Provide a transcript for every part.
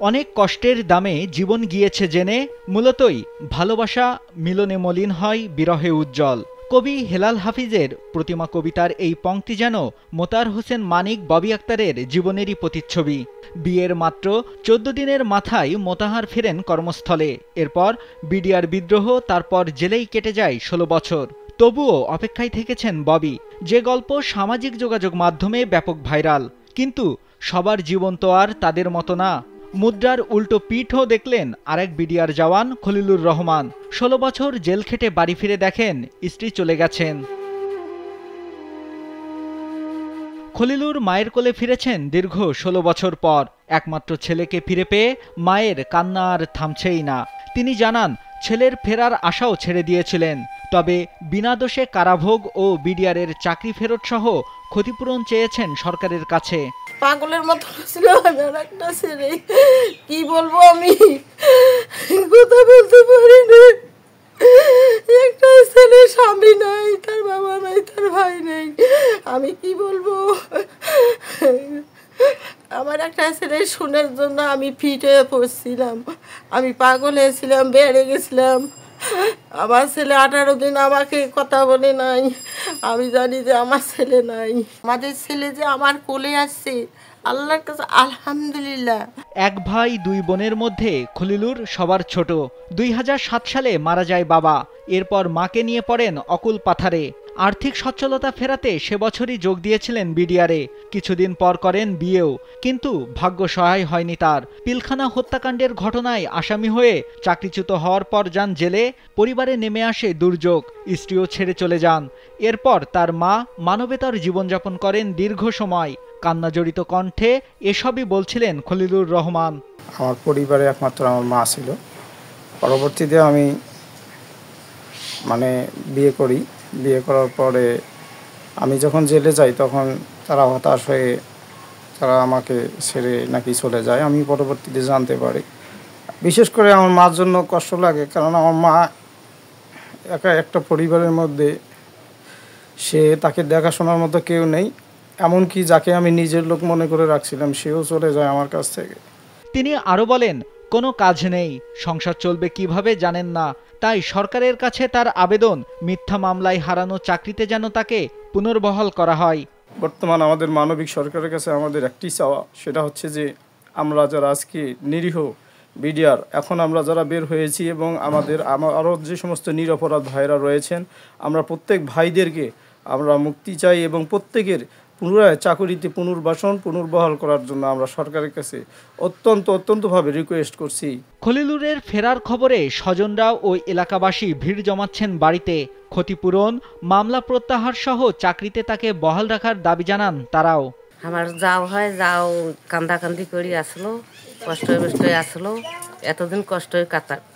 অনেক কষ্টের দামে জীবন গিয়েছে জেনে মূলতই ভালোবাসা মিলনে মলিন হয় বিরহে উজ্জ্বল। কবি হেলাল হাফিজের প্রতিমা কবিতার এই পংক্তি যেন মোতার হোসেন মানিক ববি আক্তারের জীবনেরই প্রতিচ্ছবি। বিয়ের মাত্র ১৪ দিনের মাথায় মোতাহার ফেরেন কর্মস্থলে। এরপর বিডিআর বিদ্রোহ, তারপর জেলেই কেটে যায় ১৬ বছর। তবুও অপেক্ষায় থেকেছেন ববি, যে গল্প সামাজিক যোগাযোগ মাধ্যমে ব্যাপক ভাইরাল। কিন্তু সবার জীবন তো আর তাদের মতো না। মুদ্রার উল্টো পিঠও দেখলেন আরেক বিডিআর জওয়ান খলিলুর রহমান। ১৬ বছর জেল খেটে বাড়ি ফিরে দেখেন স্ত্রী চলে গেছেন। খলিলুর মায়ের কোলে ফিরেছেন দীর্ঘ ১৬ বছর পর। একমাত্র ছেলেকে ফিরে পেয়ে মায়ের কান্না আর থামছেই না। তিনি জানান, ছেলের ফেরার আশাও ছেড়ে দিয়েছিলেন, তবে বিনা দোষে কারাভোগ ও বিডিআরের চাকরি ফেরত সহ ক্ষতিপূরণ চেয়েছেন সরকারের কাছে। পাগলের মতো ছিল আমার একটা ছেলে, কি বলবো আমি, কথা বলতে পারি না। একটা ছেলে, স্বামী নাই, তার বাবা নাই, তার ভাই নেই, আমি কি বলবো। আমার একটা ছেলে শোনার জন্য আমি ফিট হয়ে পড়ছিলাম, আমি পাগল হয়েছিলাম, বেড়ে গেছিলাম। আমার ছেলে 18 দিন আমাকে কথা বলে নাই। আমি জানি যে আমার ছেলে নাই। আমাদের ছেলে যে আমার কোলে আসছে, আল্লাহর কাছে আলহামদুলিল্লাহ। এক ভাই দুই বোনের মধ্যে খলিলুর সবার ছোট। ২০০৭ সালে মারা যায় বাবা। এরপর মাকে নিয়ে পড়েন অকুল পাথারে। আর্থিক সচ্ছলতা ফেরাতে সে বছরই যোগ দিয়েছিলেন বিডিআরে। কিছুদিন পর করেন বিয়েও, কিন্তু ভাগ্য সহায় হয়নি তার। পিলখানা হত্যাকাণ্ডের ঘটনায় আসামি হয়ে চাকরিচ্যুত হওয়ার পর যান জেলে। পরিবারে নেমে আসে দুর্যোগ, স্ত্রীও ছেড়ে চলে যান। এরপর তার মা মানবেতর জীবনযাপন করেন দীর্ঘ সময়। কান্নাজড়িত কণ্ঠে এসবই বলছিলেন খলিলুর রহমান। আমার পরিবারে একমাত্র আমার মা ছিল। পরবর্তীতে আমি বিয়ে করি। বিয়ে করার পরে আমি যখন জেলে যাই তখন তারা হতাশ হয়ে তারা আমাকে ছেড়ে নাকি চলে যায়। আমি পরবর্তীতে জানতে পারি। বিশেষ করে আমার মার জন্য কষ্ট লাগে, কারণ আমার মা একা একটা পরিবারের মধ্যে, সে তাকে দেখাশোনার মতো কেউ নেই। এমনকি যাকে আমি নিজের লোক মনে করে রাখছিলাম সেও চলে যায় আমার কাছ থেকে। তিনি আরও বলেন, কোনো কাজ নেই, সংসার চলবে কিভাবে জানেন না। তাই সরকারের কাছে তার আবেদন, মিথ্যা মামলায় হারানো চাকরিতে যেন তাকে পুনর্বহাল করা হয়। বর্তমান আমাদের মানবিক সরকারের কাছে আমাদের একটি চাওয়া, সেটা হচ্ছে যে আমরা যারা আজকে নিরীহ বিডিআর, এখন আমরা যারা বের হয়েছি এবং আরও যে সমস্ত নিরপরাধ ভাইরা রয়েছেন, আমরা প্রত্যেক ভাইদেরকে আমরা মুক্তি চাই এবং প্রত্যেকের পুনরায় চাকরিতে পুনর্বহাল করার জন্য আমরা সরকারের কাছে অত্যন্তভাবে রিকোয়েস্ট করছি। খলিলুরের ফেরার খবরে স্বজনরা ও এলাকাবাসী ভিড় জমাচ্ছেন বাড়িতে। ক্ষতিপূরণ, মামলা প্রত্যাহার সহ চাকরিতে তাকে বহাল রাখার দাবি জানান তারাও। আমার যাও হয়, যাও কান্দাকান্দি করি আসলো, কষ্ট আসলো, এতদিন কষ্ট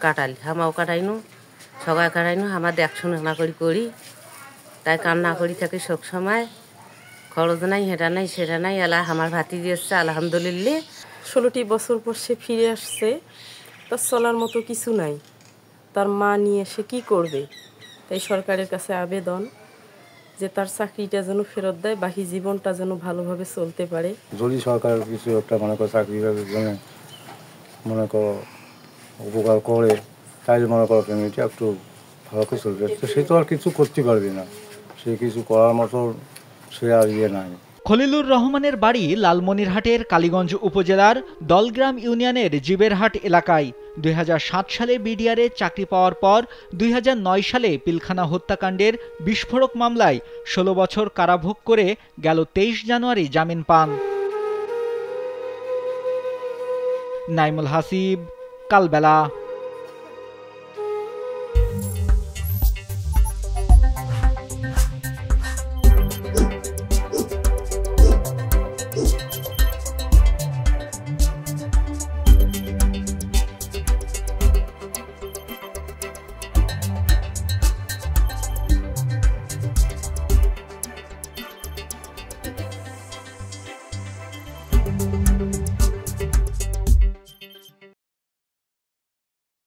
কাটালি, আমাও কাটাইনো, সবাই কাটাইনো, আমার দেখশোনা করি, তাই কান্না করি থাকি সব সময়। খরচ নাই, হেঁটা নাই, সেটা নাই, এলা আমার ভাতি দিয়েছে আলহামদুলিল্লাহ। 16টি বছর পর সে ফিরে আসছে, তার চলার মতো কিছু নাই, তার মা নিয়ে সে কি করবে। তাই সরকারের কাছে আবেদন যে তার চাকরিটা যেন ফেরত দেয়, বাকি জীবনটা যেন ভালোভাবে চলতে পারে। যদি সরকার কিছু একটা চাকরির জন্য উপকার করে, তাই ফ্যামিলিটা একটু ভালো করে চলবে। তো সে তো আর কিছু করতে পারবে না, সে কিছু করার মতো সে আর নাই। খলিলুর রহমানের বাড়ি লালমনিরহাটের কালীগঞ্জ উপজেলার দলগ্রাম ইউনিয়নের জিবেরহাট এলাকায়। ২০০৭ সালে বিডিআরে চাকরি পাওয়ার পর ২০০৯ সালে পিলখানা হত্যাকাণ্ডের বিস্ফোরক মামলায় ১৬ বছর কারাভোগ করে গেল ২৩ জানুয়ারি জামিন পান। নাইমুল হাসিব, কালবেলা।